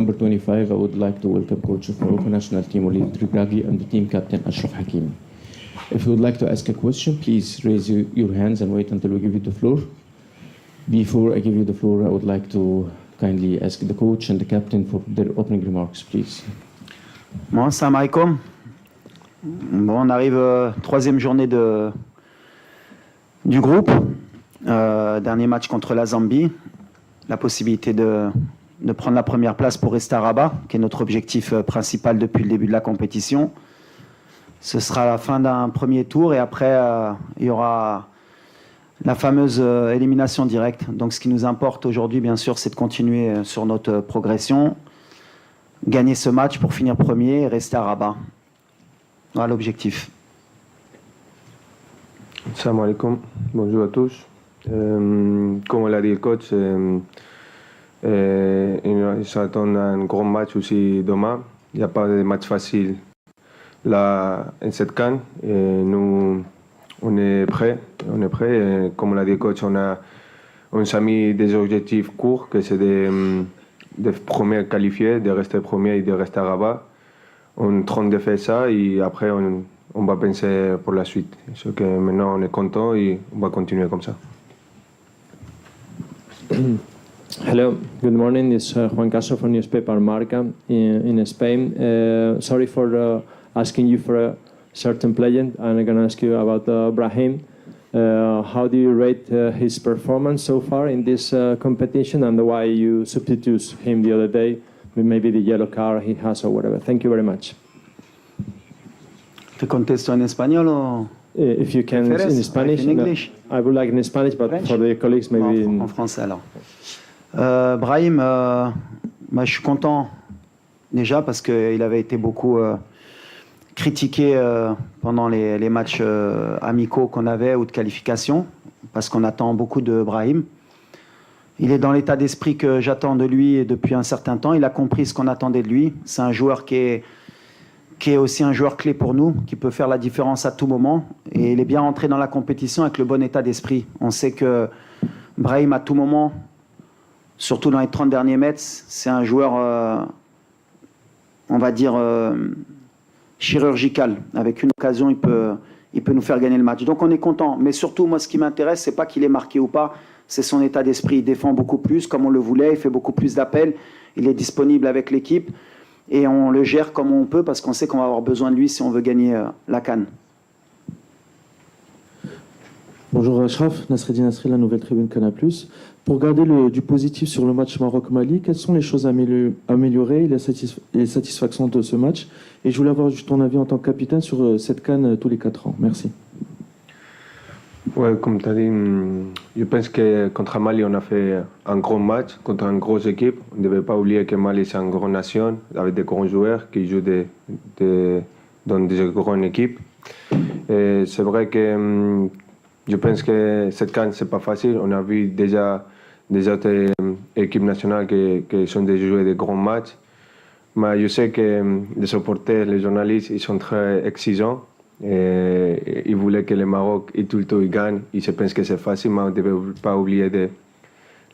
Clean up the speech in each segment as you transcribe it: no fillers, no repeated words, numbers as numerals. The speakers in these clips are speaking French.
number 25, I would like to welcome coach of Morocco national team Walid Regragui and the team captain Ashraf Hakimi. If you would like to ask a question, please raise your hands and wait until we give you the floor. Before I give you the floor, I would like to kindly ask the coach and the captain for their opening remarks, please. Bon, salam alaikum. Bon, on arrive troisième journée du groupe. Dernier match contre la Zambie. La possibilité de prendre la première place pour rester à Rabat, qui est notre objectif principal depuis le début de la compétition. Ce sera la fin d'un premier tour et après, il y aura la fameuse élimination directe. Donc ce qui nous importe aujourd'hui, bien sûr, c'est de continuer sur notre progression, gagner ce match pour finir premier et rester à Rabat. Voilà l'objectif. Salam alaikum, bonjour à tous. Comme l'a dit le coach, il s'attend à un grand match aussi demain. Il n'y a pas de match facile là en cette CAN. Nous, on est prêts. Et comme l'a dit le coach, on s'est mis des objectifs courts, que c'est de premiers qualifiés, de rester premier et de rester à Rabat. On est en train de faire ça et après on va penser pour la suite. C'est que maintenant on est content et on va continuer comme ça. Hello, good morning. This is Juan Caso from newspaper Marca in Spain. Sorry for asking you for a certain player. I'm going to ask you about Brahim. How do you rate his performance so far in this competition and why you substitute him the other day with maybe the yellow card he has or whatever? Thank you very much. Te contesto en español o if you can in Spanish. In English? No, I would like in Spanish, but French? For the colleagues maybe en français alors. Brahim, je suis content déjà parce qu'il avait été beaucoup critiqué pendant les matchs amicaux qu'on avait ou de qualification, parce qu'on attend beaucoup de Brahim. Il est dans l'état d'esprit que j'attends de lui depuis un certain temps. Il a compris ce qu'on attendait de lui. C'est un joueur qui est aussi un joueur clé pour nous, qui peut faire la différence à tout moment. Et il est bien rentré dans la compétition avec le bon état d'esprit. On sait que Brahim, à tout moment, surtout dans les 30 derniers mètres, c'est un joueur, on va dire, chirurgical. Avec une occasion, il peut nous faire gagner le match. Donc on est content. Mais surtout, moi, ce qui m'intéresse, c'est pas qu'il est marqué ou pas, c'est son état d'esprit. Il défend beaucoup plus, comme on le voulait. Il fait beaucoup plus d'appels. Il est disponible avec l'équipe. Et on le gère comme on peut, parce qu'on sait qu'on va avoir besoin de lui si on veut gagner la CAN. Bonjour Ashraf, Nasreddin Nasri, la Nouvelle Tribune Canal+. Pour garder du positif sur le match Maroc-Mali, quelles sont les choses à améliorer et les satisfactions de ce match? Et je voulais avoir juste ton avis en tant que capitaine sur cette CAN tous les 4 ans. Merci. Ouais, comme tu as dit, je pense que contre Mali, on a fait un grand match contre une grosse équipe. On ne devait pas oublier que Mali, c'est une grande nation avec des grands joueurs qui jouent dans des grandes équipes. Et c'est vrai que je pense que cette CAN, ce n'est pas facile. On a vu déjà des autres équipes nationales qui sont déjà jouées des grands matchs. Mais je sais que les supporters, les journalistes, ils sont très exigeants. Et ils voulaient que le Maroc tout le temps gagne. Ils se pensent que c'est facile, mais on ne devait pas oublier de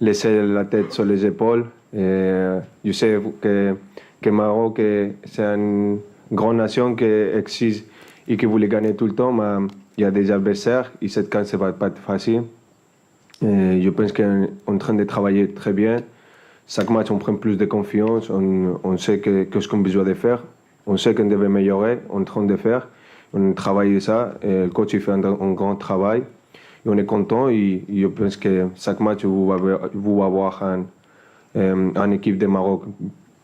laisser la tête sur les épaules. Et je sais que le Maroc, c'est une grande nation qui exige et qui voulait gagner tout le temps, mais il y a des adversaires et cette CAN, ça ne va pas être facile. Et je pense qu'on est en train de travailler très bien. Chaque match, on prend plus de confiance, on sait ce qu'on a besoin de faire, on sait qu'on devait améliorer, on est en train de faire. On travaille ça, et le coach il fait un grand travail. Et on est content et je pense que chaque match, vous allez avoir une équipe de Maroc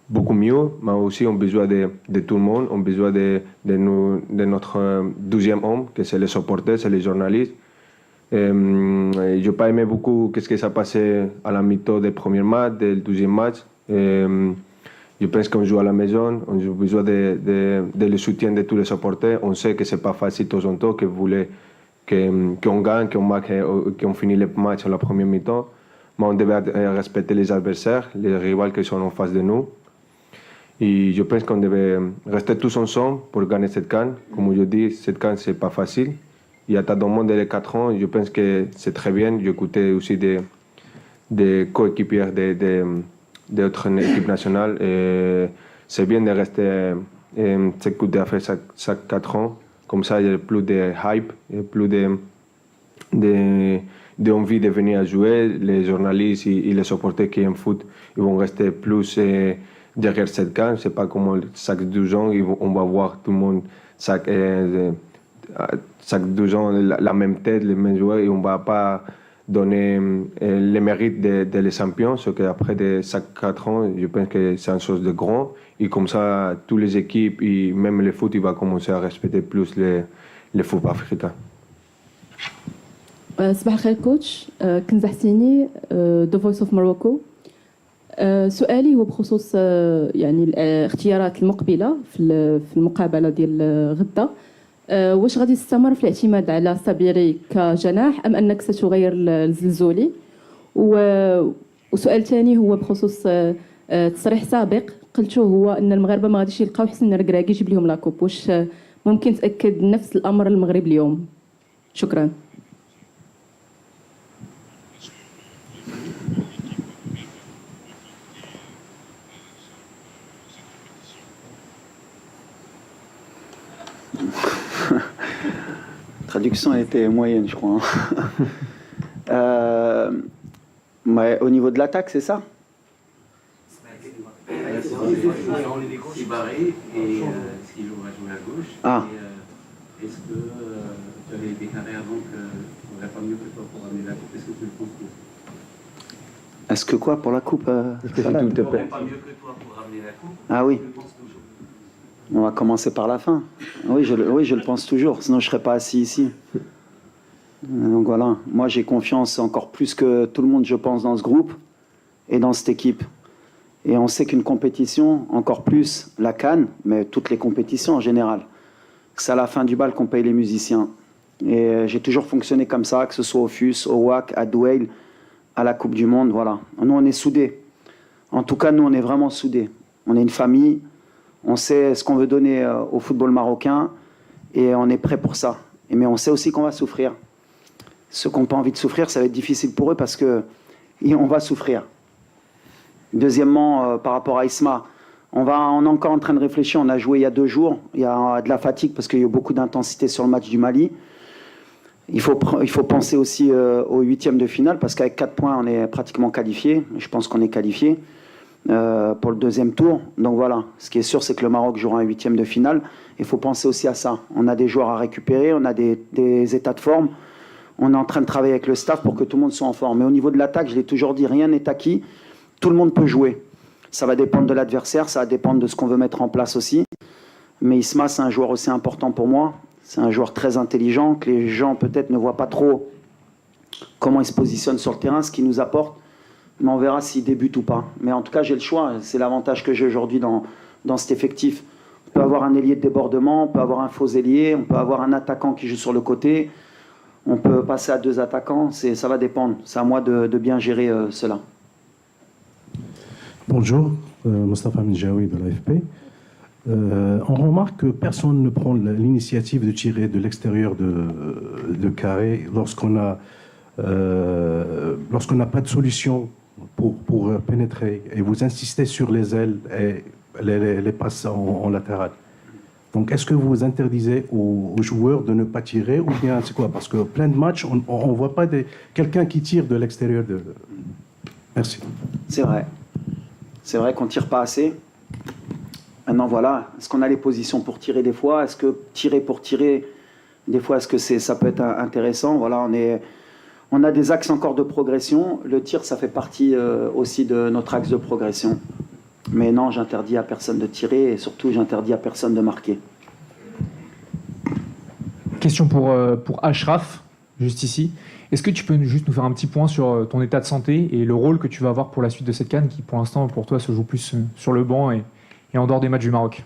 beaucoup mieux, mais aussi on a besoin de tout le monde, on a besoin de notre deuxième homme, que c'est les supporters, c'est les journalistes. Je n'ai pas aimé beaucoup ce qui s'est passé à la mi-temps des premiers matchs, du deuxième match. Je pense qu'on joue à la maison, on a besoin de le soutien de tous les supporters. On sait que ce n'est pas facile de temps en temps, que vous voulez qu'on gagne, qu'on finisse le match à la première mi-temps. Mais on devait respecter les adversaires, les rivaux qui sont en face de nous. Et je pense qu'on devait rester tous ensemble pour gagner cette CAN. Comme je dis, cette CAN, ce n'est pas facile. Il y a dans le monde les 4 ans, je pense que c'est très bien. J'écoutais aussi des coéquipiers d'autres équipes nationales. Et c'est bien de rester s'écouter à faire chaque 4 ans. Comme ça, il y a plus de hype, il y a plus d'envie de venir jouer. Les journalistes et les supporters qui aiment foot, ils vont rester plus derrière cette CAN. C'est pas comme chaque 12 ans, on va voir tout le monde chaque 12 ans la même tête, les mêmes joueurs, et on va pas donner le mérite des champions. Ce qu'après chaque 4 ans, je pense que c'est une chose de grand. Et comme ça, toutes les équipes, et même le foot, il va commencer à respecter plus le foot africain. صباح الخير كوتش كنز حسيني ذا فويس اوف موروكو. سؤالي هو بخصوص يعني الاختيارات المقبله في المقابله ديال غدا. واش غادي تستمر في الاعتماد على صابيري كجناح ام انك ستغير الزلزولي؟ وسؤال ثاني هو بخصوص تصريح سابق قلتوه هو ان المغاربه ما غاديش يلقاو حسن الركراكي يجيب لهم لاكوب. واش ممكن تاكد نفس الامر المغرب اليوم؟ شكرا. Traduction était moyenne, je crois. Mais au niveau de l'attaque, c'est ça? Ibarré et Skilo va jouer à gauche. Ah. Est-ce que tu avais déclaré avant qu'on n'aurait pas mieux que toi pour ramener la coupe? Est-ce que tu le penses toujours? Est-ce que quoi pour la coupe Est-ce que tout te plaît? Pas mieux que toi pour ramener la coupe? Ah oui. Tu le penses toujours? On va commencer par la fin. Oui, je le pense toujours, sinon je ne serais pas assis ici. Donc voilà, moi j'ai confiance encore plus que tout le monde, je pense, dans ce groupe et dans cette équipe. Et on sait qu'une compétition, encore plus la CAN, mais toutes les compétitions en général, c'est à la fin du bal qu'on paye les musiciens. Et j'ai toujours fonctionné comme ça, que ce soit au FUS, au WAC, à Douai, à la Coupe du Monde, voilà. Nous, on est soudés. En tout cas, nous, on est vraiment soudés. On est une famille, on sait ce qu'on veut donner au football marocain et on est prêt pour ça. Mais on sait aussi qu'on va souffrir. Ceux qui n'ont pas envie de souffrir, ça va être difficile pour eux parce qu'on va souffrir. Deuxièmement, par rapport à Isma, on est encore en train de réfléchir. On a joué il y a 2 jours. Il y a de la fatigue parce qu'il y a eu beaucoup d'intensité sur le match du Mali. Il faut penser aussi au 8e de finale parce qu'avec 4 points, on est pratiquement qualifié. Je pense qu'on est qualifié pour le 2e tour. Donc voilà, ce qui est sûr, c'est que le Maroc jouera un 8e de finale. Il faut penser aussi à ça. On a des joueurs à récupérer, on a des états de forme. On est en train de travailler avec le staff pour que tout le monde soit en forme. Mais au niveau de l'attaque, je l'ai toujours dit, rien n'est acquis. Tout le monde peut jouer. Ça va dépendre de l'adversaire, ça va dépendre de ce qu'on veut mettre en place aussi. Mais Isma, c'est un joueur aussi important pour moi. C'est un joueur très intelligent, que les gens peut-être ne voient pas trop comment il se positionne sur le terrain, ce qu'il nous apporte. Mais on verra s'il débute ou pas. Mais en tout cas, j'ai le choix. C'est l'avantage que j'ai aujourd'hui dans cet effectif. On peut avoir un ailier de débordement, on peut avoir un faux ailier, on peut avoir un attaquant qui joue sur le côté. On peut passer à 2 attaquants. Ça va dépendre. C'est à moi de bien gérer cela. Bonjour, Mostafa Midjaoui de l'AFP. On remarque que personne ne prend l'initiative de tirer de l'extérieur de carré lorsqu'on n'a pas de solution pour pénétrer. Et vous insistez sur les ailes et les passes en latéral. Donc, est-ce que vous interdisez aux joueurs de ne pas tirer ou bien c'est quoi? Parce que plein de matchs, on ne voit pas quelqu'un qui tire de l'extérieur. Merci. C'est vrai. C'est vrai qu'on ne tire pas assez. Maintenant, voilà. Est-ce qu'on a les positions pour tirer des fois? Est-ce que tirer pour tirer, des fois, est-ce que ça peut être intéressant? Voilà, on a des axes encore de progression. Le tir, ça fait partie aussi de notre axe de progression. Mais non, j'interdis à personne de tirer et surtout, j'interdis à personne de marquer. Question pour Ashraf, juste ici. Est-ce que tu peux juste nous faire un petit point sur ton état de santé et le rôle que tu vas avoir pour la suite de cette CAN qui, pour l'instant, pour toi, se joue plus sur le banc et en dehors des matchs du Maroc?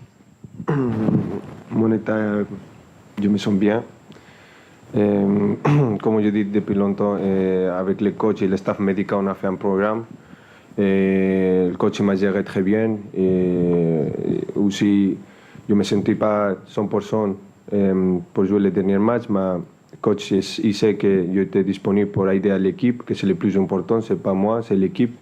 Mon état, je me sens bien. Comme je dis depuis longtemps, avec les coachs et le staff médical, on a fait un programme. Et le coach m'a géré très bien. Et aussi, je ne me sentais pas 100% pour jouer les derniers matchs. Mais le coach, il sait que j'étais disponible pour aider à l'équipe, que c'est le plus important, ce n'est pas moi, c'est l'équipe.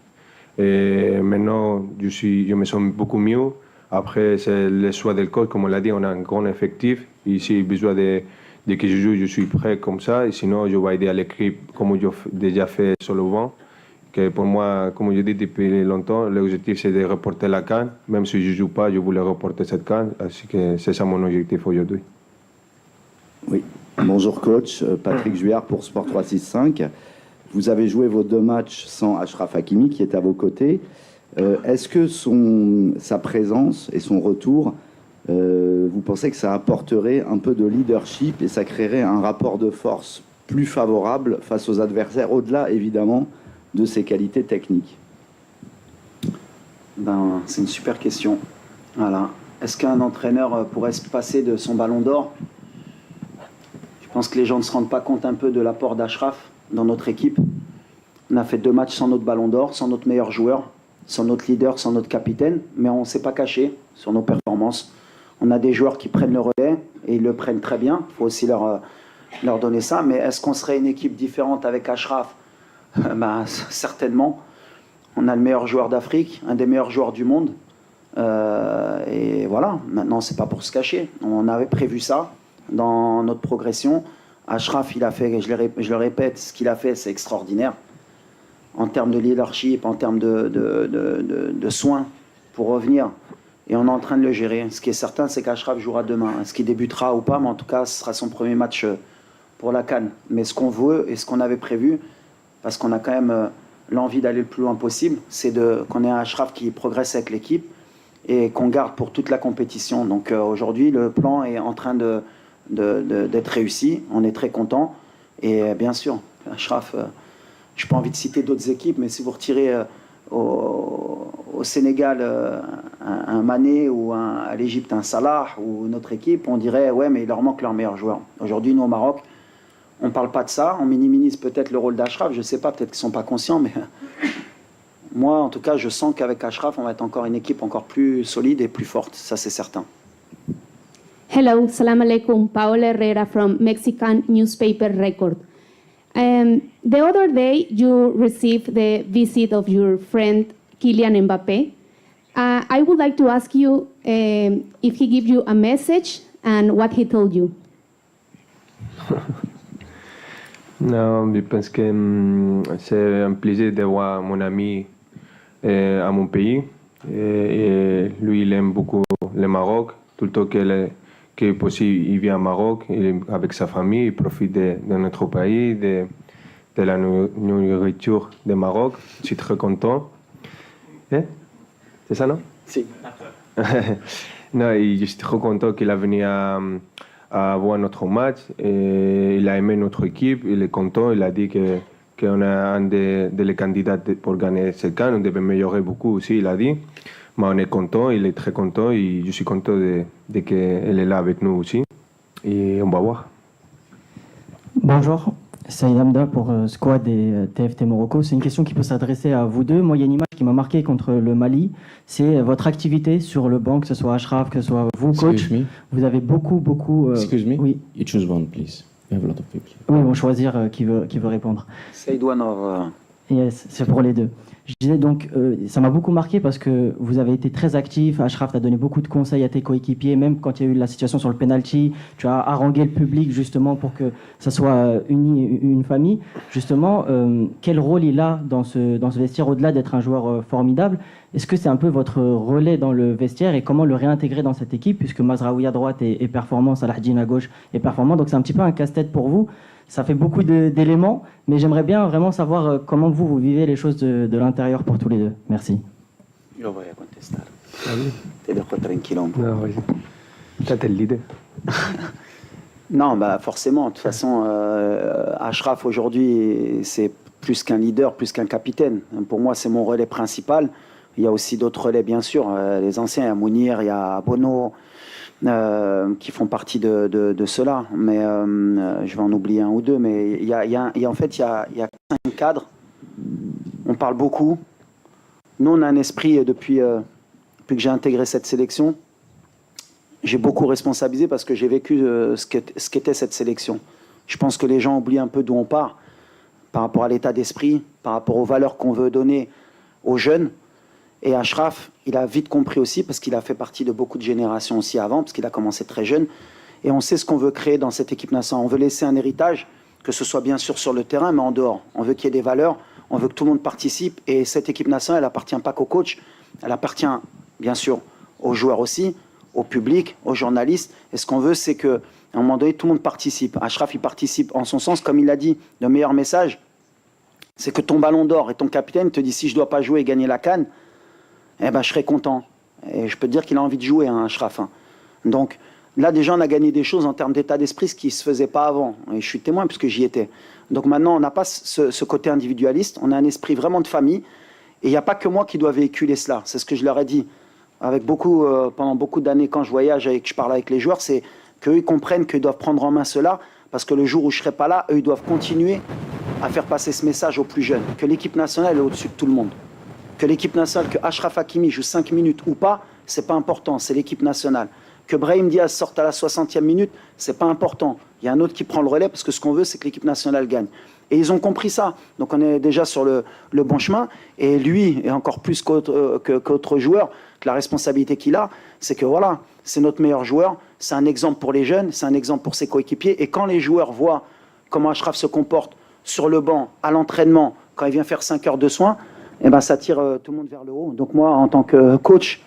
Et maintenant, je me sens beaucoup mieux. Après, c'est le choix del coach. Comme on l'a dit, on a un grand effectif. Et si besoin de que je joue, je suis prêt comme ça. Et sinon, je vais aider à l'équipe comme j'ai déjà fait sur le banc. Que pour moi, comme je dis depuis longtemps, l'objectif c'est de reporter la CAN. Même si je ne joue pas, je voulais reporter cette CAN. Ainsi que c'est ça mon objectif aujourd'hui. Oui. Bonjour coach, Patrick Juillard pour Sport 365. Vous avez joué vos 2 matchs sans Achraf Hakimi qui est à vos côtés. Est-ce que sa présence et son retour, vous pensez que ça apporterait un peu de leadership et ça créerait un rapport de force plus favorable face aux adversaires, au-delà évidemment de ses qualités techniques? C'est une super question. Voilà. Est-ce qu'un entraîneur pourrait se passer de son ballon d'or? Je pense que les gens ne se rendent pas compte un peu de l'apport d'Achraf dans notre équipe. On a fait 2 matchs sans notre ballon d'or, sans notre meilleur joueur, sans notre leader, sans notre capitaine, mais on ne s'est pas caché sur nos performances. On a des joueurs qui prennent le relais et ils le prennent très bien. Il faut aussi leur donner ça. Mais est-ce qu'on serait une équipe différente avec Achraf? Certainement. On a le meilleur joueur d'Afrique, un des meilleurs joueurs du monde. Et voilà, maintenant, c'est pas pour se cacher. On avait prévu ça dans notre progression. Achraf, il a fait, je le répète, ce qu'il a fait, c'est extraordinaire. En termes de leadership, en termes de soins pour revenir. Et on est en train de le gérer. Ce qui est certain, c'est qu'Achraf jouera demain. Est-ce qu'il débutera ou pas? Mais en tout cas, ce sera son premier match pour la CAN. Mais ce qu'on veut et ce qu'on avait prévu, parce qu'on a quand même l'envie d'aller le plus loin possible, c'est qu'on ait un Achraf qui progresse avec l'équipe et qu'on garde pour toute la compétition. Donc aujourd'hui, le plan est en train d'être réussi. On est très content. Et bien sûr, Achraf, je n'ai pas envie de citer d'autres équipes, mais si vous retirez au Sénégal un Mané ou à l'Égypte un Salah ou notre équipe, on dirait ouais, mais il leur manque leur meilleur joueur. Aujourd'hui, nous au Maroc, on ne parle pas de ça. On minimise peut-être le rôle d'Achraf. Je ne sais pas, peut-être qu'ils ne sont pas conscients, mais moi, en tout cas, je sens qu'avec Achraf, on va être encore une équipe encore plus solide et plus forte. Ça, c'est certain. Hello, salam alaikum. Paola Herrera from Mexican newspaper Record. The other day, you received the visit of your friend Kylian Mbappé. I would like to ask you if he gave you a message and what he told you. Non, je pense que c'est un plaisir de voir mon ami à mon pays. Et lui, il aime beaucoup le Maroc. Tout le temps qu'il est possible, il vient au Maroc avec sa famille, il profite de notre pays, de la nourriture du Maroc. Je suis très content. C'est ça, non? Si. Non, je suis trop content qu'il a venu à voir notre match. Et il a aimé notre équipe, il est content. Il a dit qu'on est un des candidats pour gagner ce CAN. On devait améliorer beaucoup aussi, il a dit. Mais on est content, il est très content et je suis content de qu'elle est là avec nous aussi. Et on va voir. Bonjour, Saïd Hamda pour Squad et TFT Morocco. C'est une question qui peut s'adresser à vous deux. Moi, il y a une image qui m'a marqué contre le Mali. C'est votre activité sur le banc, que ce soit Achraf, que ce soit vous, coach. Excuse me. Vous avez beaucoup... Excuse me. Oui. You choose one, please. We have a lot of people. Oui, on va choisir qui veut répondre. Saïd Wanor. Yes, c'est pour les deux. Je disais donc, ça m'a beaucoup marqué parce que vous avez été très actif. Achraf t'a donné beaucoup de conseils à tes coéquipiers, même quand il y a eu la situation sur le penalty. Tu as harangué le public justement pour que ça soit une famille. Justement, quel rôle il a dans ce vestiaire au-delà d'être un joueur formidable? Est-ce que c'est un peu votre relais dans le vestiaire et comment le réintégrer dans cette équipe puisque Mazraoui à droite est performant, Salahdine à gauche est performant. Donc c'est un petit peu un casse-tête pour vous. Ça fait beaucoup d'éléments, mais j'aimerais bien vraiment savoir comment vous vivez les choses de l'intérieur pour tous les deux. Merci. Yo voy a contestar. Te dejo tranquilo un peu. Non, vas-y. Toi, t'es le leader. Non, forcément. De toute façon, Achraf aujourd'hui, c'est plus qu'un leader, plus qu'un capitaine. Pour moi, c'est mon relais principal. Il y a aussi d'autres relais, bien sûr. Les anciens, il y a Mounir, il y a Bono, qui font partie de cela. Mais je vais en oublier un ou deux. Mais en fait, il y a 5 cadres. On parle beaucoup. Nous, on a un esprit, depuis que j'ai intégré cette sélection, j'ai beaucoup responsabilisé parce que j'ai vécu ce qu'était cette sélection. Je pense que les gens oublient un peu d'où on part par rapport à l'état d'esprit, par rapport aux valeurs qu'on veut donner aux jeunes. Et Achraf, il a vite compris aussi, parce qu'il a fait partie de beaucoup de générations aussi avant, parce qu'il a commencé très jeune. Et on sait ce qu'on veut créer dans cette équipe nationale. On veut laisser un héritage, que ce soit bien sûr sur le terrain, mais en dehors. On veut qu'il y ait des valeurs, on veut que tout le monde participe. Et cette équipe nationale, elle n'appartient pas qu'au coach, elle appartient bien sûr aux joueurs aussi, au public, aux journalistes. Et ce qu'on veut, c'est qu'à un moment donné, tout le monde participe. Achraf, il participe en son sens, comme il l'a dit. Le meilleur message, c'est que ton ballon d'or et ton capitaine te dit si je ne dois pas jouer et gagner la CAN, eh ben, je serai content. Et je peux te dire qu'il a envie de jouer, hein, Achraf. Hein. Donc là, déjà, on a gagné des choses en termes d'état d'esprit, ce qui ne se faisait pas avant. Et je suis témoin puisque j'y étais. Donc maintenant, on n'a pas ce côté individualiste. On a un esprit vraiment de famille. Et il n'y a pas que moi qui dois véhiculer cela. C'est ce que je leur ai dit. Avec pendant beaucoup d'années, quand je voyage et que je parle avec les joueurs, c'est qu'eux, ils comprennent qu'ils doivent prendre en main cela. Parce que le jour où je ne serai pas là, eux, ils doivent continuer à faire passer ce message aux plus jeunes. Que l'équipe nationale est au-dessus de tout le monde. Que l'équipe nationale, que Achraf Hakimi joue 5 minutes ou pas, c'est pas important, c'est l'équipe nationale. Que Brahim Diaz sorte à la 60e minute, c'est pas important. Il y a un autre qui prend le relais parce que ce qu'on veut, c'est que l'équipe nationale gagne. Et ils ont compris ça. Donc on est déjà sur le bon chemin. Et lui, et encore plus qu'autre joueur, que la responsabilité qu'il a, c'est que voilà, c'est notre meilleur joueur, c'est un exemple pour les jeunes, c'est un exemple pour ses coéquipiers. Et quand les joueurs voient comment Achraf se comporte sur le banc, à l'entraînement, quand il vient faire 5 heures de soins, eh ben, ça tire tout le monde vers le haut. Donc moi, en tant que coach,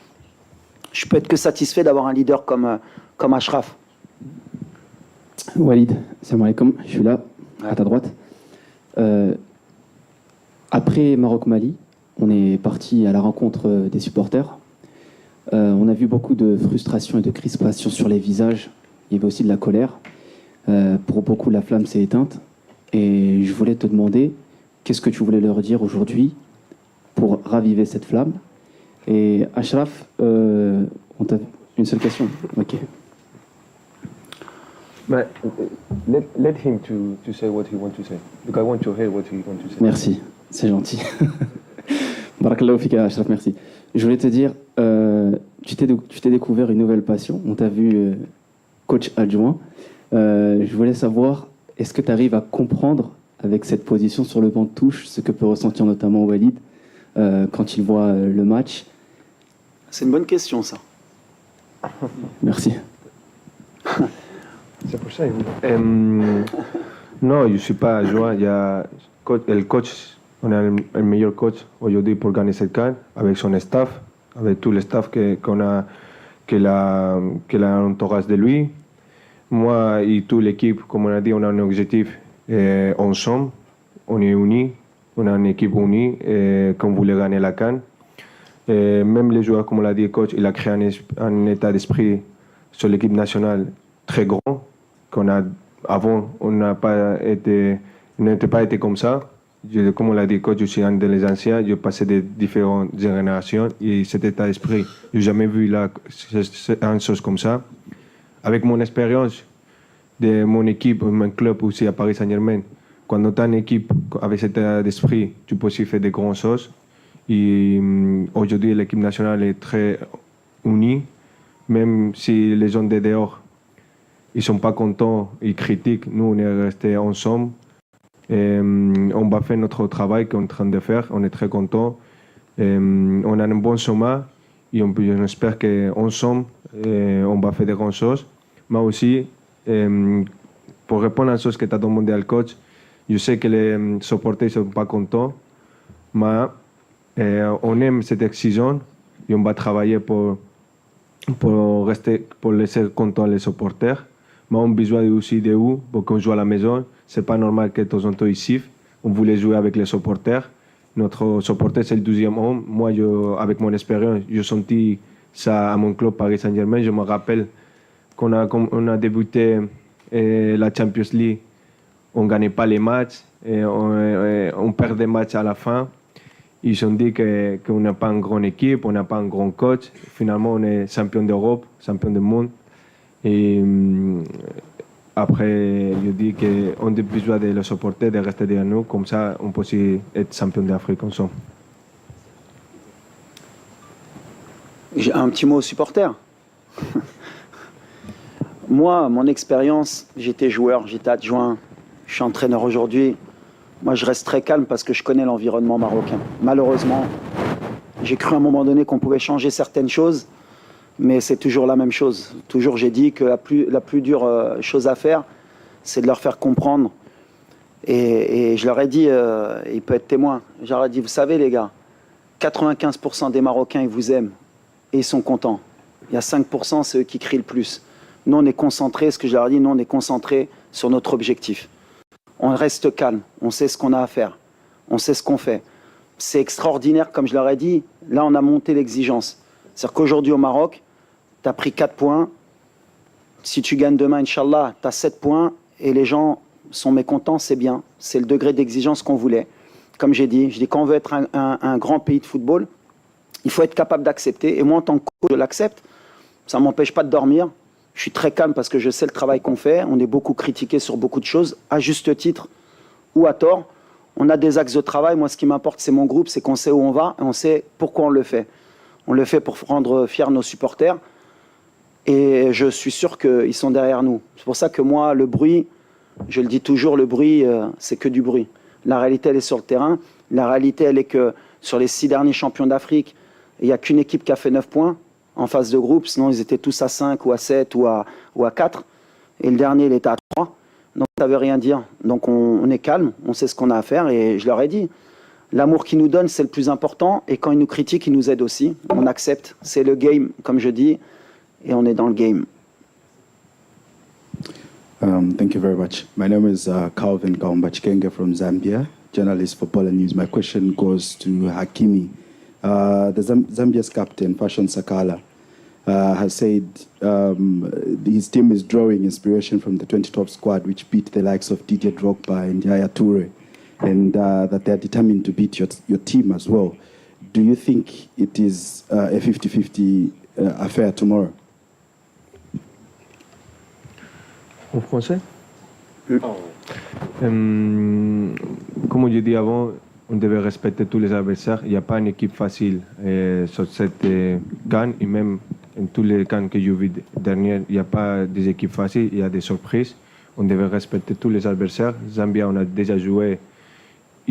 je peux être que satisfait d'avoir un leader comme Achraf. Walid, salam alaikum, je suis là, à ta droite. Après Maroc-Mali, on est parti à la rencontre des supporters. On a vu beaucoup de frustration et de crispation sur les visages. Il y avait aussi de la colère. Pour beaucoup, la flamme s'est éteinte. Et je voulais te demander, qu'est-ce que tu voulais leur dire aujourd'hui pour raviver cette flamme? Et Achraf, on t'a une seule question. Ok. But let him to say what he wants to say. Because I want to hear what he wants to say. Merci, c'est gentil. Barakallahu fika, Achraf, merci. Je voulais te dire, tu t'es découvert une nouvelle passion. On t'a vu coach adjoint. Je voulais savoir, est-ce que tu arrives à comprendre avec cette position sur le banc de touche ce que peut ressentir notamment Walid quand il voit le match? C'est une bonne question, ça. Merci. C'est pour ça. Non, je ne suis pas adjoint. Il y a le coach, on a le meilleur coach aujourd'hui pour gagner cette CAN, avec son staff, avec tout le staff qu'il a l'entourage de lui. Moi et toute l'équipe, comme on a dit, on a un objectif ensemble. On est unis, on a une équipe unie qu'on voulait gagner la CAN. Même les joueurs, comme on l'a dit, le coach, il a créé un état d'esprit sur l'équipe nationale très grand. Avant, on n'était pas été comme ça. Comme on l'a dit, coach, je suis un des anciens, je passais des différentes générations et cet état d'esprit, je n'ai jamais vu une chose comme ça. Avec mon expérience de mon équipe, mon club aussi à Paris Saint-Germain, quand tu as une équipe avec cet état d'esprit, tu peux aussi faire des grandes choses. Et aujourd'hui, l'équipe nationale est très unie, même si les gens de dehors ils ne sont pas contents, ils critiquent. Nous, on est restés ensemble. Et, on va faire notre travail qu'on est en train de faire. On est très contents. On a un bon sommet et on espère qu'ensemble, on va faire des grandes choses. Mais aussi, pour répondre à la chose que tu as demandé au coach, je sais que les supporters ne sont pas contents, mais on aime cette exigence et on va travailler pour laisser contents les supporters. Mais on a besoin aussi de vous pour qu'on joue à la maison. Ce n'est pas normal que de temps en temps ils sifflent. On voulait jouer avec les supporters. Notre supporter, c'est le 12e homme. Moi, avec mon expérience, j'ai senti ça à mon club Paris Saint-Germain. Je me rappelle qu'on a débuté la Champions League. On ne gagnait pas les matchs. Et on perd des matchs à la fin. Ils ont dit qu'on n'a pas une grande équipe, on n'a pas un grand coach. Finalement, on est champion d'Europe, champion du monde. Et après, je dis qu'on a besoin de les supporter, de rester derrière nous. Comme ça, on peut aussi être champion d'Afrique ensemble. J'ai un petit mot aux supporters. Moi, mon expérience, j'étais joueur, j'étais adjoint, je suis entraîneur aujourd'hui. Moi, je reste très calme parce que je connais l'environnement marocain. Malheureusement, J'ai cru à un moment donné qu'on pouvait changer certaines choses, mais c'est toujours la même chose. Toujours, j'ai dit que la plus dure chose à faire, c'est de leur faire comprendre. Et je leur ai dit, il peut être témoin, je leur ai dit, vous savez les gars, 95% des Marocains, ils vous aiment et ils sont contents. Il y a 5%, c'est eux qui crient le plus. Nous, on est concentrés, ce que je leur ai dit, nous, on est concentrés sur notre objectif. On reste calme, on sait ce qu'on a à faire, on sait ce qu'on fait. C'est extraordinaire, comme je leur ai dit, là, on a monté l'exigence. C'est-à-dire qu'aujourd'hui, au Maroc, tu as pris 4 points. Si tu gagnes demain, Inch'Allah, tu as 7 points et les gens sont mécontents, c'est bien. C'est le degré d'exigence qu'on voulait. Comme j'ai dit, quand on veut être un grand pays de football, il faut être capable d'accepter. Et moi, en tant que coach, je l'accepte. Ça ne m'empêche pas de dormir. Je suis très calme parce que je sais le travail qu'on fait. On est beaucoup critiqué sur beaucoup de choses, à juste titre ou à tort. On a des axes de travail. Moi, ce qui m'importe, c'est mon groupe, c'est qu'on sait où on va et on sait pourquoi on le fait. On le fait pour rendre fiers nos supporters. Et je suis sûr qu'ils sont derrière nous. C'est pour ça que moi, le bruit, je le dis toujours, le bruit, c'est que du bruit. La réalité, elle est sur le terrain. La réalité, elle est que sur les 6 derniers champions d'Afrique, il n'y a qu'une équipe qui a fait 9 points en phase de groupe. Sinon, ils étaient tous à 5 ou à 7 ou à 4. Et le dernier, il était à 3. Donc, ça ne veut rien dire. Donc, on est calme, on sait ce qu'on a à faire. Et je leur ai dit, l'amour qu'ils nous donnent, c'est le plus important. Et quand ils nous critiquent, ils nous aident aussi. On accepte. C'est le game, comme je dis. Et on est dans le game. Thank you very much. My name is Calvin Kaumbachkenga from Zambia, journalist for Poland News. My question goes to Hakimi. The Zambia's captain, Fashion Sakala, has said his team is drawing inspiration from the 2012 squad, which beat the likes of Didier Drogba and Yaya Toure, and that they're determined to beat your team as well. Do you think it is a 50-50 affair tomorrow? En français Comme je dis avant, on devait respecter tous les adversaires. Il n'y a pas une équipe facile sur cette CAN et même en tous les CAN que j'ai vu dernière, il n'y a pas des équipes faciles, il y a des surprises. On devait respecter tous les adversaires. Zambia, on a déjà joué.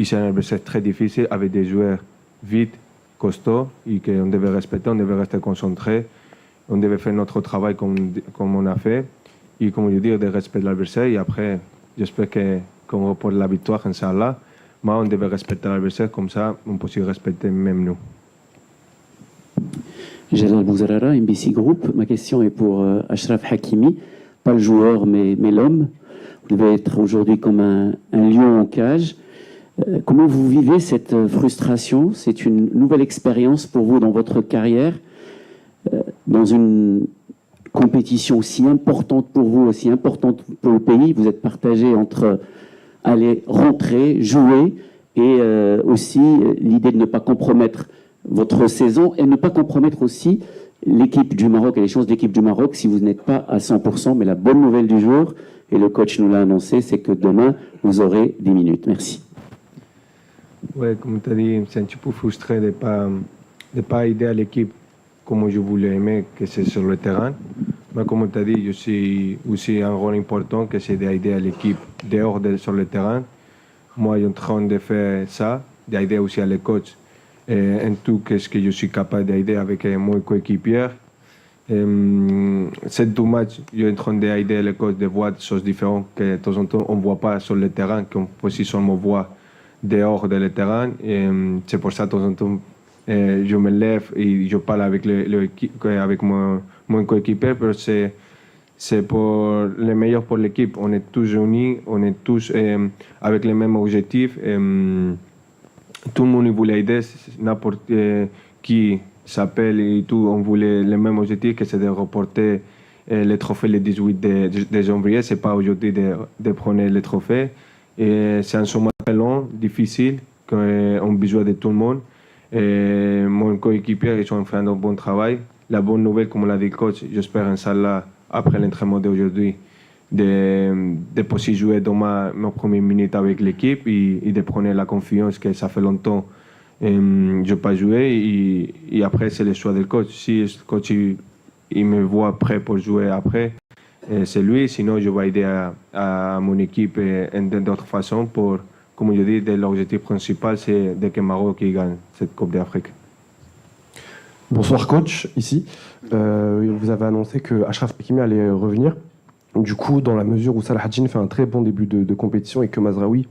C'est un adversaire très difficile avec des joueurs vite, costauds et qu'on devait respecter, on devait rester concentré. On devait faire notre travail comme on a fait. Et comme je dis, de respecter l'adversaire. Et après, j'espère qu'on reporte la victoire, Inch'Allah. Mais on devait respecter l'adversaire, comme ça, on peut aussi respecter même nous. Jalal Bouzarara, MBC Group. Ma question est pour Achraf Hakimi, pas le joueur, mais l'homme. Vous devez être aujourd'hui comme un lion en cage. Comment vous vivez cette frustration? C'est une nouvelle expérience pour vous dans votre carrière, dans une compétition aussi importante pour vous, aussi importante pour le pays. Vous êtes partagé entre aller rentrer, jouer et aussi l'idée de ne pas compromettre votre saison et ne pas compromettre aussi l'équipe du Maroc et les chances de l'équipe du Maroc si vous n'êtes pas à 100%. Mais la bonne nouvelle du jour, et le coach nous l'a annoncé, c'est que demain, vous aurez 10 minutes. Merci. Oui, comme tu as dit, c'est un petit peu frustré de pas aider à l'équipe comme je voulais aimer, que c'est sur le terrain. Mais comme tu as dit, je suis aussi un rôle important, que c'est d'aider à l'équipe dehors sur le terrain. Moi, je suis en train de faire ça, d'aider aussi à les coachs. En tout, qu'est-ce que je suis capable d'aider avec mon coéquipier. Ces 2 matchs, je suis en train d'aider les coachs de voir des choses différentes que de temps en temps on ne voit pas sur le terrain, qu'on peut aussi seulement voir dehors de le terrain. C'est pour ça de temps en temps, je me lève et je parle avec mon coéquipier, parce que c'est pour le meilleur pour l'équipe. On est tous unis, on est tous avec les mêmes objectifs. Tout le monde voulait aider, n'importe qui s'appelle et tout, on voulait le même objectif, que c'est de reporter le trophée le 18 de janvier. C'est pas aujourd'hui de prendre le trophée. C'est un sommet très long, difficile, qu'on a besoin de tout le monde. Mon coéquipier, ils ont fait un bon travail. La bonne nouvelle, comme l'a dit le coach, j'espère, Inch'Allah, après l'entraînement d'aujourd'hui, de pouvoir jouer demain mes premières minutes avec l'équipe et de prendre la confiance que ça fait longtemps je n'ai pas joué. Et après, c'est le choix du coach. Si le coach il me voit prêt pour jouer après, c'est lui. Sinon, je vais aider à mon équipe d'autres façons pour, comme je dis, l'objectif principal, c'est que le Maroc gagne cette Coupe d'Afrique. Bonsoir coach, ici. Vous avez annoncé que Achraf Hakimi allait revenir. Du coup, dans la mesure où Salah Hadjin fait un très bon début de compétition et que Mazraoui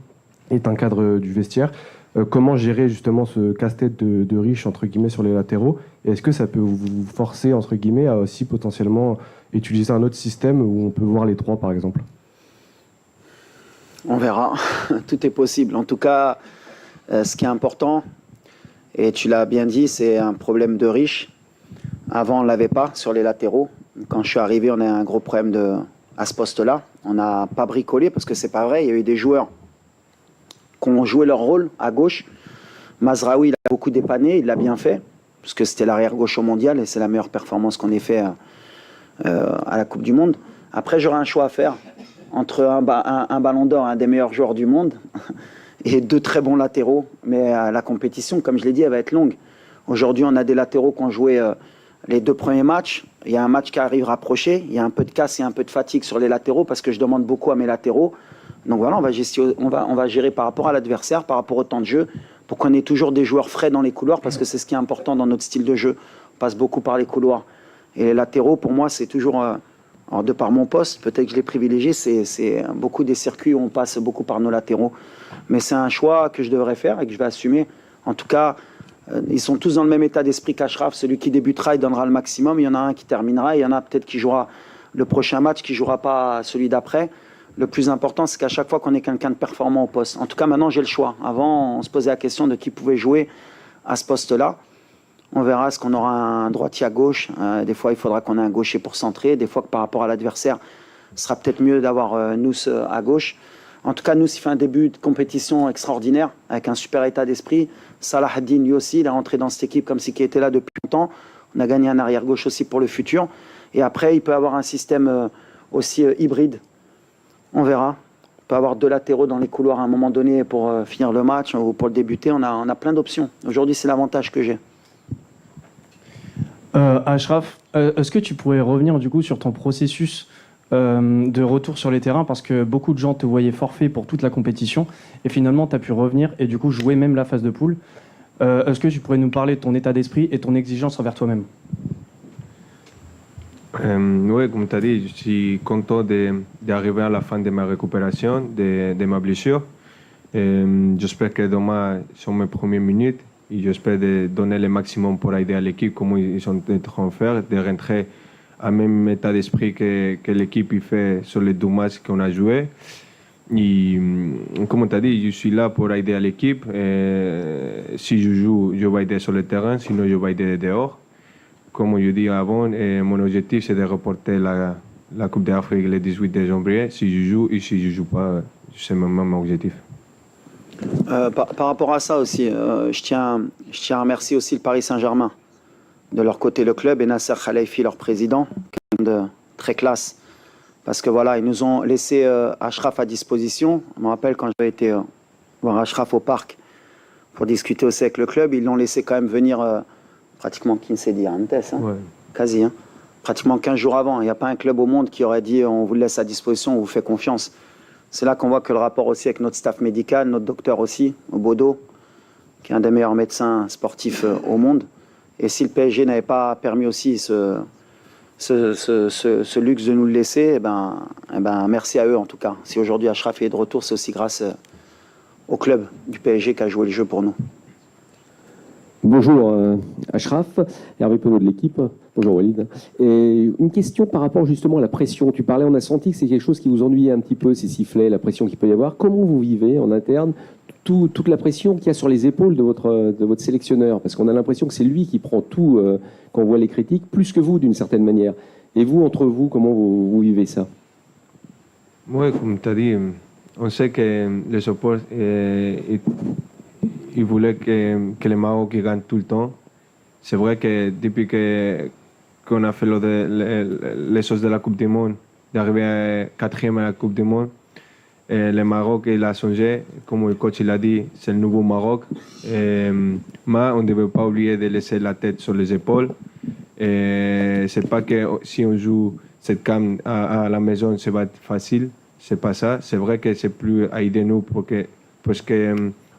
est un cadre du vestiaire, comment gérer justement ce casse-tête de riche entre guillemets sur les latéraux? Et est-ce que ça peut vous forcer entre guillemets à aussi potentiellement utiliser un autre système où on peut voir les trois par exemple? On verra, tout est possible. En tout cas, ce qui est important, et tu l'as bien dit, c'est un problème de riche. Avant, on ne l'avait pas sur les latéraux. Quand je suis arrivé, on a un gros problème à ce poste-là. On n'a pas bricolé parce que c'est pas vrai. Il y a eu des joueurs qui ont joué leur rôle à gauche. Mazraoui, il a beaucoup dépanné, il l'a bien fait, parce que c'était l'arrière gauche au mondial et c'est la meilleure performance qu'on ait fait à la Coupe du Monde. Après, j'aurai un choix à faire entre un ballon d'or, un des meilleurs joueurs du monde, et deux très bons latéraux. Mais la compétition, comme je l'ai dit, elle va être longue. Aujourd'hui, on a des latéraux qui ont joué les 2 premiers matchs. Il y a un match qui arrive rapproché. Il y a un peu de casse et un peu de fatigue sur les latéraux parce que je demande beaucoup à mes latéraux. Donc voilà, on va gérer par rapport à l'adversaire, par rapport au temps de jeu, pour qu'on ait toujours des joueurs frais dans les couloirs parce que c'est ce qui est important dans notre style de jeu. On passe beaucoup par les couloirs. Et les latéraux, pour moi, c'est toujours... alors de par mon poste, peut-être que je l'ai privilégié, c'est beaucoup des circuits où on passe beaucoup par nos latéraux. Mais c'est un choix que je devrais faire et que je vais assumer. En tout cas, ils sont tous dans le même état d'esprit qu'Achraf. Celui qui débutera, il donnera le maximum. Il y en a un qui terminera. Il y en a peut-être qui jouera le prochain match, qui ne jouera pas celui d'après. Le plus important, c'est qu'à chaque fois qu'on ait quelqu'un de performant au poste. En tout cas, maintenant, j'ai le choix. Avant, on se posait la question de qui pouvait jouer à ce poste-là. On verra, est-ce qu'on aura un droitier à gauche. Des fois, il faudra qu'on ait un gaucher pour centrer. Des fois, que par rapport à l'adversaire, ce sera peut-être mieux d'avoir Nous à gauche. En tout cas, Nous, il fait un début de compétition extraordinaire, avec un super état d'esprit. Salah Hadjin, lui aussi, il est rentré dans cette équipe comme si il était là depuis longtemps. On a gagné un arrière-gauche aussi pour le futur. Et après, il peut avoir un système aussi hybride. On verra. On peut avoir 2 latéraux dans les couloirs à un moment donné pour finir le match ou pour le débuter. On a plein d'options. Aujourd'hui, c'est l'avantage que j'ai. Achraf, est-ce que tu pourrais revenir du coup sur ton processus de retour sur les terrains, parce que beaucoup de gens te voyaient forfait pour toute la compétition et finalement tu as pu revenir et du coup jouer même la phase de poule. Est-ce que tu pourrais nous parler de ton état d'esprit et ton exigence envers toi-même? Oui, comme tu as dit, je suis content d'arriver à la fin de ma récupération, de ma blessure. J'espère que demain sont mes premières minutes et j'espère de donner le maximum pour aider à l'équipe comme ils sont en train de faire, de rentrer à même état d'esprit que l'équipe fait sur les 2 matchs qu'on a joués. Et comme tu as dit, je suis là pour aider à l'équipe. Si je joue, je vais aider sur le terrain, sinon je vais aider dehors. Comme je dis avant, mon objectif c'est de reporter la Coupe d'Afrique le 18 de janvier. Si je joue et si je ne joue pas, c'est mon objectif. Par rapport à ça aussi, je tiens à remercier aussi le Paris Saint-Germain. De leur côté, le club et Nasser Khalifi, leur président, quelqu'un de très classe. Parce que voilà, ils nous ont laissé Achraf à disposition. Je me rappelle quand j'avais été voir Achraf au parc pour discuter aussi avec le club, ils l'ont laissé quand même venir pratiquement 15 jours hein, ouais. Quasi, hein, pratiquement 15 jours avant. Il n'y a pas un club au monde qui aurait dit on vous le laisse à disposition, on vous fait confiance. C'est là qu'on voit que le rapport aussi avec notre staff médical, notre docteur aussi, au Bodo, qui est un des meilleurs médecins sportifs au monde. Et si le PSG n'avait pas permis aussi ce luxe de nous le laisser, eh ben, merci à eux en tout cas. Si aujourd'hui Achraf est de retour, c'est aussi grâce au club du PSG qui a joué le jeu pour nous. Bonjour Achraf, Hervé Penaud de l'équipe. Bonjour Walid. Et une question par rapport justement à la pression. Tu parlais, on a senti que c'est quelque chose qui vous ennuyait un petit peu, ces sifflets, la pression qu'il peut y avoir. Comment vous vivez en interne toute la pression qu'il y a sur les épaules de votre sélectionneur? Parce qu'on a l'impression que c'est lui qui prend tout quand on voit les critiques, plus que vous d'une certaine manière. Et vous, entre vous, comment vous vivez ça? Oui, comme tu as dit, on sait que le support, il voulait que les Maroc gagnent tout le temps. C'est vrai que depuis qu'on a fait les choses de la Coupe du Monde, d'arriver 4e à la Coupe du Monde, et le Maroc, il a changé. Comme le coach l'a dit, c'est le nouveau Maroc. Mais on ne devait pas oublier de laisser la tête sur les épaules. Et c'est pas que si on joue cette CAN à la maison, ça va être facile. C'est pas ça. C'est vrai que c'est plus à aider nous parce que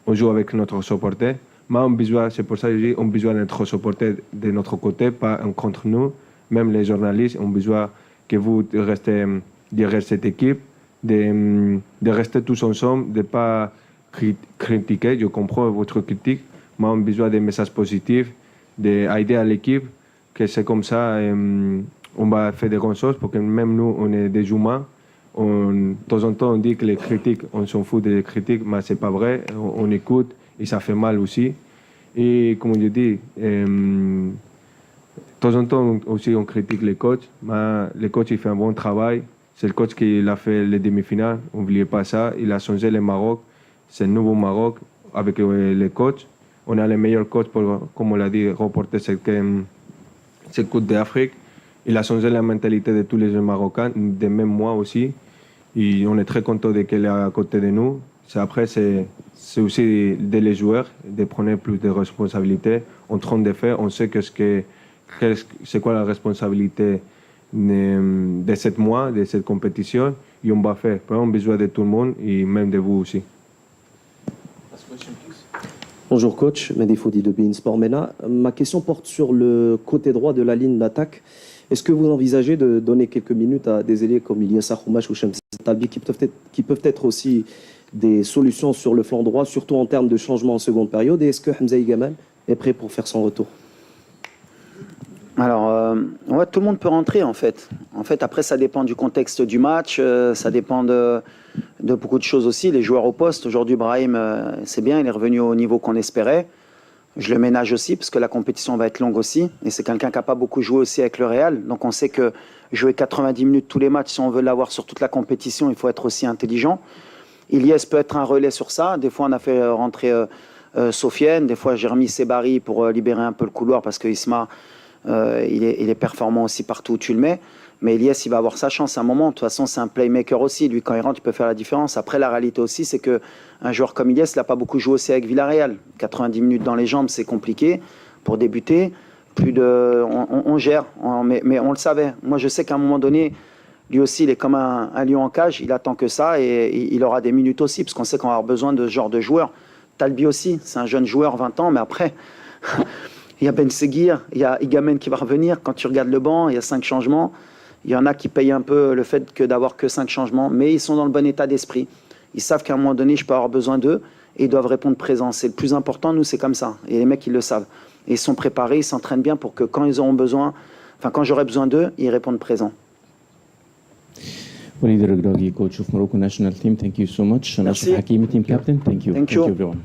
on joue avec notre supporter. Mais on besoin, c'est pour ça que je dis, on a besoin d'être supporter de notre côté, pas contre nous. Même les journalistes ont besoin que vous restez derrière cette équipe, de rester tous ensemble, de ne pas critiquer. Je comprends votre critique, mais on a besoin des messages positifs, d'aider à l'équipe, que c'est comme ça, on va faire des grandes choses, parce que même nous, on est des humains. De temps en temps, on dit que les critiques, on s'en fout des critiques, mais ce n'est pas vrai. On écoute et ça fait mal aussi. Et comme je dis, de temps en temps aussi, on critique les coachs, mais le coach, il fait un bon travail. C'est le coach qui a fait les demi-finales, n'oubliez pas ça. Il a changé le Maroc, c'est le nouveau Maroc avec les coachs. On a les meilleurs coachs pour, comme on l'a dit, remporter cette Coupe d'Afrique. Il a changé la mentalité de tous les jeunes Marocains, de même moi aussi. Et on est très content de qu'elle est à côté de nous. Après, c'est aussi de les joueurs de prendre plus de responsabilités. En train de faire, on sait c'est quoi la responsabilité de 7 mois, de cette compétition, et on va faire. On a besoin de tout le monde et même de vous aussi. Bonjour coach, Mehdi Foudi de beIN Sport MENA. Ma question porte sur le côté droit de la ligne d'attaque. Est-ce que vous envisagez de donner quelques minutes à des ailiers comme Ilyas Akhoumache ou Shams Talbi qui peuvent être aussi des solutions sur le flanc droit, surtout en termes de changement en seconde période? Et est-ce que Hamza Gamal est prêt pour faire son retour? Alors, ouais, tout le monde peut rentrer en fait. En fait, après, ça dépend du contexte du match, ça dépend de beaucoup de choses aussi. Les joueurs au poste, aujourd'hui, Brahim, c'est bien, il est revenu au niveau qu'on espérait. Je le ménage aussi parce que la compétition va être longue aussi. Et c'est quelqu'un qui n'a pas beaucoup joué aussi avec le Real. Donc on sait que jouer 90 minutes tous les matchs, si on veut l'avoir sur toute la compétition, il faut être aussi intelligent. Ilyes peut être un relais sur ça. Des fois, on a fait rentrer Sofiane. Des fois, j'ai remis Sebari pour libérer un peu le couloir parce que Isma, il est performant aussi partout où tu le mets. Mais Ilyes, il va avoir sa chance à un moment. De toute façon, c'est un playmaker aussi. Lui, quand il rentre, il peut faire la différence. Après, la réalité aussi, c'est qu'un joueur comme Ilyes, il n'a pas beaucoup joué aussi avec Villarreal. 90 minutes dans les jambes, c'est compliqué pour débuter. On gère, mais on le savait. Moi, je sais qu'à un moment donné, lui aussi, il est comme un lion en cage. Il attend que ça et il aura des minutes aussi, parce qu'on sait qu'on va avoir besoin de ce genre de joueur. Talbi aussi, c'est un jeune joueur, 20 ans, mais après... Il y a Ben Seguir, il y a Igamen qui va revenir. Quand tu regardes le banc, il y a 5 changements. Il y en a qui payent un peu le fait d'avoir que 5 changements, mais ils sont dans le bon état d'esprit. Ils savent qu'à un moment donné, je peux avoir besoin d'eux et ils doivent répondre présent. C'est le plus important, nous, c'est comme ça. Et les mecs, ils le savent. Et ils sont préparés, ils s'entraînent bien pour que quand ils auront besoin, enfin quand j'aurai besoin d'eux, ils répondent présent. Walid Regragui, coach of Morocco national team, thank you so much. Merci. Ashraf Hakimi, team captain, thank you. Thank you. Everyone.